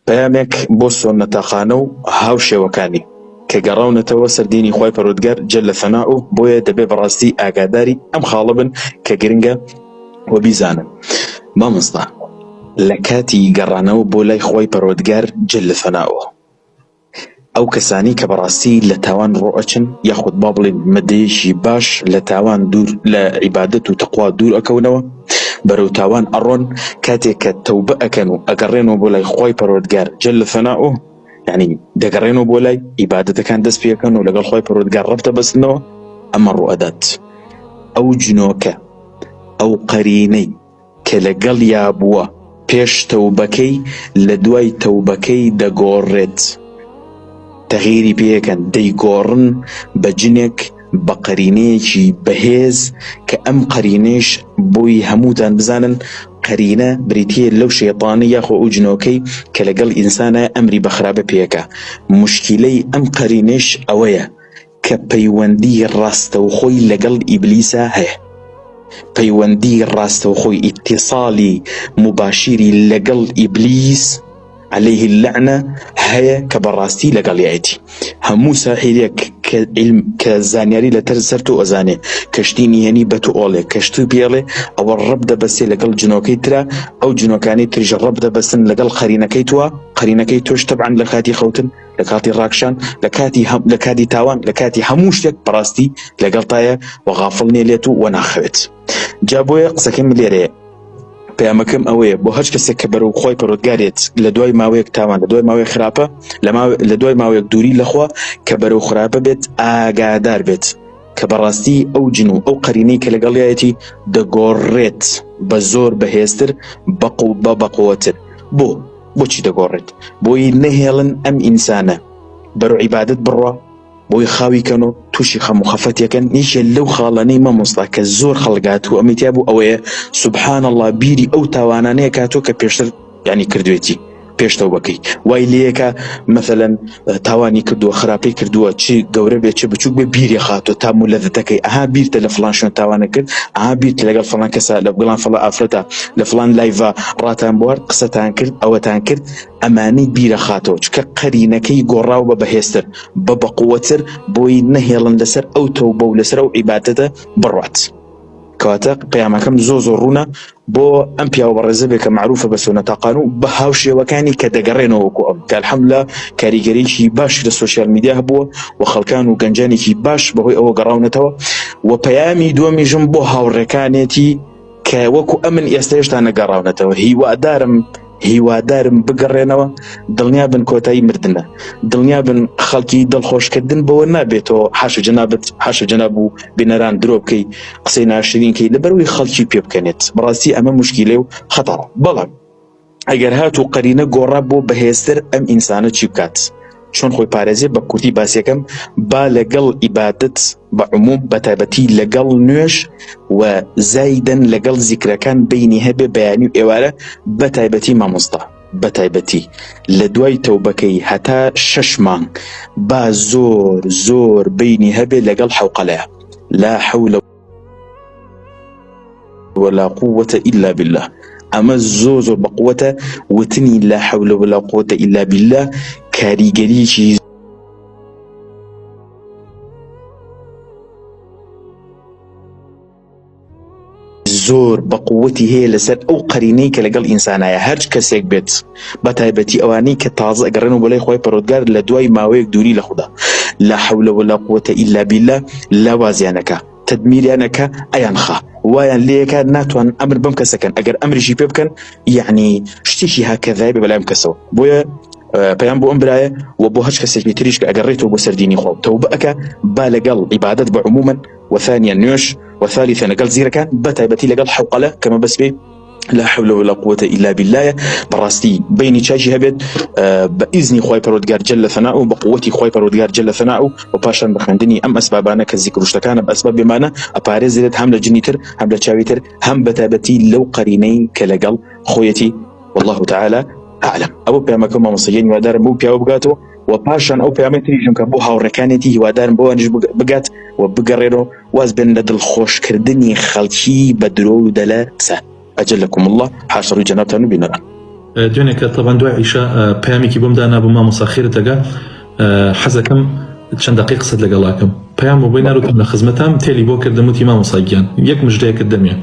پەیامێک بۆ سۆنەتاخانە و هاوشێوەکانی کە گەڕاونەتەوە سەر دینی خوای پەروەردگار جەل ثەناؤ و بۆیە دەبێ بەڕاستی ئاگاداری ئەم خاڵە بن کە گرنگە و بیزانن. مامۆستا لە کاتی گەڕانەوە بۆ لای خوای پەروەردگار جەل ثەناؤ ئەو کەسانی کە بەڕاستی لە تاوان ڕۆئەچن یاخود با بڵێن مەدەیەکی باش لە تاوان دوور لە عیبادەت و تەقوا دوور ئەکەونەوە بەرەو تاوان ئەڕۆن کاتێک کە تەوبە ئەکەن و ئەگەڕێنەوە بۆ لای خوای پەروەردگار جەل ثەناؤ یعنی دەگەڕێنەوە بۆ لای عیبادەتەکان دەست پێکەن و لەگەڵ خوای پەروەردگار ڕەبتە بەستنەوە ئەمە ڕوئەدات. ئەو جنۆکە ئەو قەرینەی کە لەگەڵ یا بووە پێش تەوبەکەی لە دوای تەوبەکەی دەگۆڕێت تەغیری پێەکەن دەیگۆڕن بە جنێک بە قەرینەیەکی بەهێز کە ئەم قەرینەیش بۆی هەمووتان بزانن قەرینە بریتیە لەو شەیطانە یاخۆ ئەو جنۆکەی کە لەگەڵ ئینسانە ئەمری بە خراپە پێەکە. مشکیلەی ئەم قەرینەش ئەوەیە کە پەیوەندی ڕاستەوخۆی لەگەڵ ئیبلیسە هەیە، پەیوەندی ڕاستەوخۆی ئیتیصالی مباشیری لەگەڵ ئیبلیس عليه اللعنة هەیە کە بەڕاستی لەگەڵیایەتی. هەموو ساحیرێک کە زانیاری لەتەر سەر تۆ ئەزانێ کەشتی نهێنی بە تۆ ئۆڵێ کەشتی پێڵێ ئەوە ڕەب دەبەستێ لەگەڵ جنۆکەی ترە، ئەو جنۆکانی تریژ ڕەب دەبەستن لەگەڵ قەرینەکەی تووە، قەرینەکەی تۆش تەبعاً لە کاتی خەوتن، لە کاتی ڕاکشان، لە کاتی تاوان، لە کاتی هەموو شتێک بەڕاستی لەگەڵ تایە و غافڵ نێلێت و وەناخەوێت. جا بۆیە قسەکەم لێرەیە پەیامەکەم ئەوەیە بۆ هەر کەسێک کە بەرەو خۆی پەروەردگارێت لە دوای ماوەیەک تاوان، لە دوای ماوەیەک خراپە، لە دوای ماوەیەک دووری لەخوا کە بەرەو خراپە بێت ئاگادار بێت کە بەڕاستی ئەو جن و ئەو قەرینەی کە لەگەڵیایەتی دەگۆڕێت بە زۆر بەهێزتر بەقووەتر. بۆچی دەگۆڕێت؟ بۆی نەهێڵن ئەم ئینسانە بەرەو عیبادەت بڕوا، بۆی خاوی کەنۆ تووشی خەم و خەفەتیەکەن. نیشە لەو خاڵانەی مامۆستا کە زۆر خەڵگات و ئەمیتیا بوو ئەوەیە سوبحان الله بیری ئەو تاوانانەیە کاتۆ کە پێشتر ینی کردوێتی پێشتەوە بکەی وای لەیەکە مەثەلەن تاوانی کردووە خراپەی کردووە چی گەورە بێت چی بچوک بێ بیری خاتۆ تا مولەتەکەی ئەها بیرتە لە فڵان شوێن تاوانە کرد، ئەها بیرتە لەگەڵ فڵان کەسە لە گڵان فڵان ئافرەتە لە فڵان لایڤە ڕاتان بوارد قسەتان کرد ئەوەتان کرد، ئەمانەی بیرە خاتەوە چکە قەرینەکەی گۆڕاو بە بەهێزتر بەقووەتر بۆی نەهێڵن لەسەر ئەو تەوبە و لەسەر ئەو عیبادەتە بڕوات. کەواتە پەیامەکەم زۆر ڕوونە بۆ ئەم پیاوە بەڕێزە بێ کە معروفە بە سۆنەتاقان و بە هاوشێوەکانی کە دەگەڕێنەوە وەکو ئەم کە الحەمدوللا کاریگەریی باش لە سۆشیال میدیا هەبووە و خەڵکان و گەنجانێکی باش بەهۆی ئەوە گەڕاونەتەوە. و پەیامی دووەمیژم بۆ هاوڕێکانێتی کە وەکو ئەمن ئێستا هێشتا نەگەڕاونەتەوە هیوادارم بگەڕێنەوە، دڵنیا بن کۆتایی مردنە، دڵنیا بن خەڵکی دڵخۆشکردن بەوە نابێتەوە حاشە جەناب و بینەران درۆ بکەی قسەی ناشرینکەی لەبەروی خەڵکی پێ بکەنێت. بەڕاستی ئەمە موشکیلێ و خەتەڕە. بەڵام ئەگەر هات و قەرینە گۆڕا بۆ بەهێزتر ئەم ئینسانە چی بکات؟ چۆن خۆی پارێزێ بە کورتی باسیەکەم با لەگەڵ عیبادەت بە عموم بەتایبەتی لەگەڵ نوێژ و زایدەن لەگەڵ زیکرەکان بینی هەبێ بەیانی و ئێوارە بەتایبەتی مامۆستا بەتایبەتی لە دوای تەوبەکەی هەتا 6 مانگ با زۆر بینی هەبێ لەگەڵ حەوقەلەیە لا حەولە ولا قوة إلا بالله. ئەمە زۆر بەقووەتە وتنی لا حەولە ولا قوة إلا بالله کاریگەریی زۆر بەقووەتی هەیە لەسەر ئەو قەرینەی کە لەگەڵ ئینسانایە هەر کەسێک بێت بەتایبەتی ئەوانەی کە تازە ئەگەڕێنەوە بۆ لای خوای پەروەردگار لە دوای ماوەیەک دووری لە خودا لا حەولە ولا قوة إلا بالله لاوازیانەکە تدمیریانەکە ئەیان خا وایان لێەکە ناتوان ئەمر بەم کەسەکەن ئەگەر ئەمریشی پێ بکەن یعنی شتێکی هاکەذای بێ بەلای ئەم کەسەوە. بۆیە پەیام بۆ ئەم برایە و بۆ هەر کەسێکی تریش کە ئەگەڕێتەوە بۆ سەردینی خۆ تەوبە ئەکە با لەگەڵ عیبادەت بە عموما وثانيا نوێژ وثالثا لەگەڵ زیرەکان بەتایبەتی لەگەڵ حەوقەلە کەمە بەس بێ لا حول ولا قوة إلا بالله. بەڕاستی بینی چاچی هەبێت بإذنی خوای پەروەردگار جەل ثەناؤ و بەقووەتی خوای پەروەردگار جەل ثەناؤ و پاشان بخوێندنی ئەم ئەسبابانە کە زیکر و شتەکانە بە ئەسباب بێمانە ئەپارێزرێت هەم لە جنی تر هەم لە چاوی تر هەم بەتایبەتی لەو قەرینەی کە لەگەڵ خۆیەتی. والله تعالى أعلم. ئەوە پەیامەکەم مامۆستایە هیوادارم بۆ پیاوە بگاتەوە و پاشان ئەو پەیامەی تریژم کە بۆ هاوڕێکانێتی هیوادارم بۆوانیش بگات و بگەڕێنەوە واز بێن لە دڵخۆشکردنی خەڵکی بە درۆ و دەلەسە. أجلكم الله حاشر جنابتان بيننا. دوێنێکە طبعا دوای عیشا پەیامێکی بۆم دانا بۆ مامۆستا خێرتەگە حەزەکەم چەند دقیق قسەت لەگەڵاکەم پەیام بۆ بۆی ناروتم لە خزمەتام تێلی بۆ کردم وتی مامۆستا گیان یەک مژدەیەکت دەمێ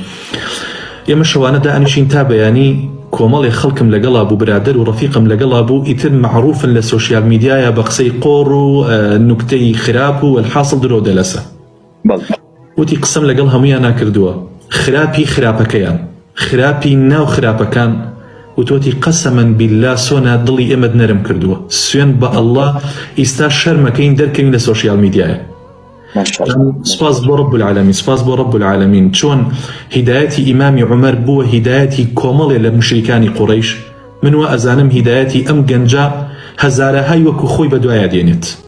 ئێمە شەوانە دائنیشین تا بەیانی کۆمەڵی خەڵکم لەگەڵا بوو برادر و ڕەفیقم لەگەڵا بوو ئیتر معروفن لە سۆشیال میدیایە بە قسەی قۆڕ و نوکتەی خراپ و الحاصل درۆ دەلەسە وتی قسەم لەگەڵ هەمویان ناکردووە خراپی خراپەکەیان خراپی ناو خراپەکان وتوتی قەسەمەن بیللا سۆنا دڵی ئێمەت نەرم کردووە سوێن بە ئەڵڵا ئیستا شەرمەکەین دەرکەین لە سۆشیال میدیایە سپاس بۆ رب العالمین سپاس بۆ رب العالمین چۆن هیدایەتی ئیمامی عومەر بووە هیدایەتی کۆمەڵێ لە مشریکانی قوڕەیش من وە ئەزانم هیدایەتی ئەم گەنجە هەزارەهای وەکو خۆی بەدوایە دێنێت